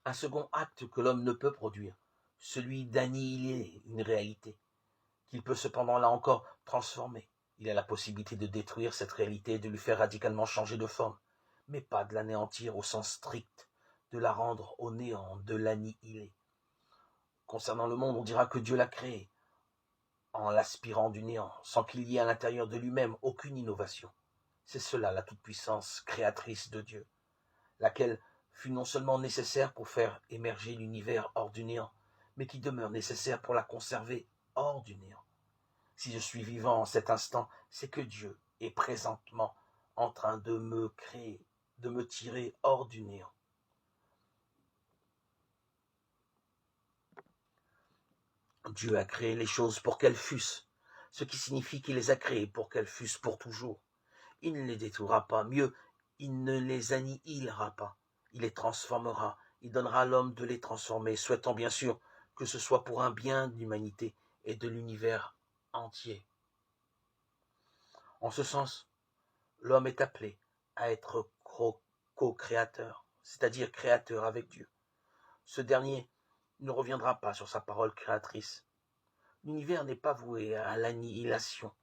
un second acte que l'homme ne peut produire, celui d'annihiler une réalité, qu'il peut cependant là encore transformer. Il a la possibilité de détruire cette réalité et de lui faire radicalement changer de forme, mais pas de l'anéantir au sens strict, de la rendre au néant, de l'annihiler. Concernant le monde, on dira que Dieu l'a créé, en l'aspirant du néant, sans qu'il y ait à l'intérieur de lui-même aucune innovation. C'est cela la toute-puissance créatrice de Dieu, laquelle fut non seulement nécessaire pour faire émerger l'univers hors du néant, mais qui demeure nécessaire pour la conserver hors du néant. Si je suis vivant en cet instant, c'est que Dieu est présentement en train de me créer, de me tirer hors du néant. Dieu a créé les choses pour qu'elles fussent, ce qui signifie qu'il les a créées pour qu'elles fussent pour toujours. Il ne les détruira pas, mieux, il ne les annihilera pas. Il les transformera, il donnera à l'homme de les transformer, souhaitant bien sûr que ce soit pour un bien de l'humanité et de l'univers entier. En ce sens, l'homme est appelé à être co-créateur, c'est-à-dire créateur avec Dieu. Ce dernier ne reviendra pas sur sa parole créatrice. L'univers n'est pas voué à l'annihilation,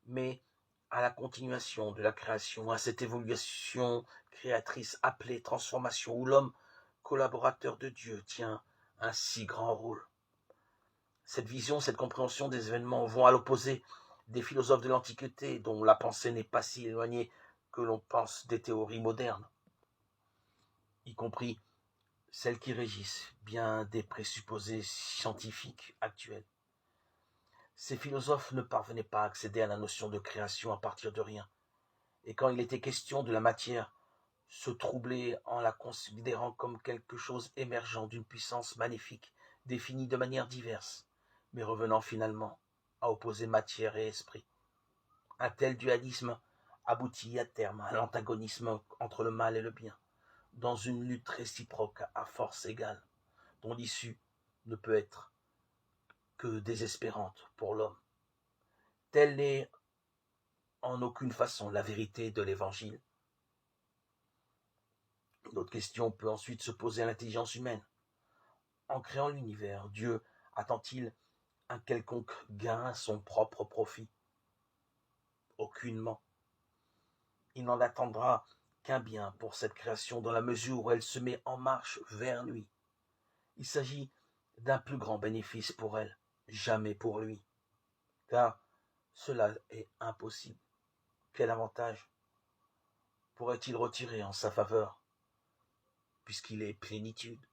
mais à la continuation de la création, à cette évolution créatrice appelée transformation, où l'homme, collaborateur de Dieu, tient un si grand rôle. Cette vision, cette compréhension des événements vont à l'opposé des philosophes de l'Antiquité, dont la pensée n'est pas si éloignée que l'on pense des théories modernes, y compris celles qui régissent bien des présupposés scientifiques actuels. Ces philosophes ne parvenaient pas à accéder à la notion de création à partir de rien, et quand il était question de la matière, se troublaient en la considérant comme quelque chose émergeant d'une puissance magnifique, définie de manière diverse, mais revenant finalement à opposer matière et esprit. Un tel dualisme aboutit à terme à l'antagonisme entre le mal et le bien, dans une lutte réciproque à force égale, dont l'issue ne peut être que désespérante pour l'homme. Telle n'est en aucune façon la vérité de l'Évangile. L'autre question peut ensuite se poser à l'intelligence humaine. En créant l'univers, Dieu attend-il un quelconque gain à son propre profit? Aucunement. Il n'en attendra qu'un bien pour cette création dans la mesure où elle se met en marche vers lui. Il s'agit d'un plus grand bénéfice pour elle, jamais pour lui, car cela est impossible. Quel avantage pourrait-il retirer en sa faveur, puisqu'il est plénitude?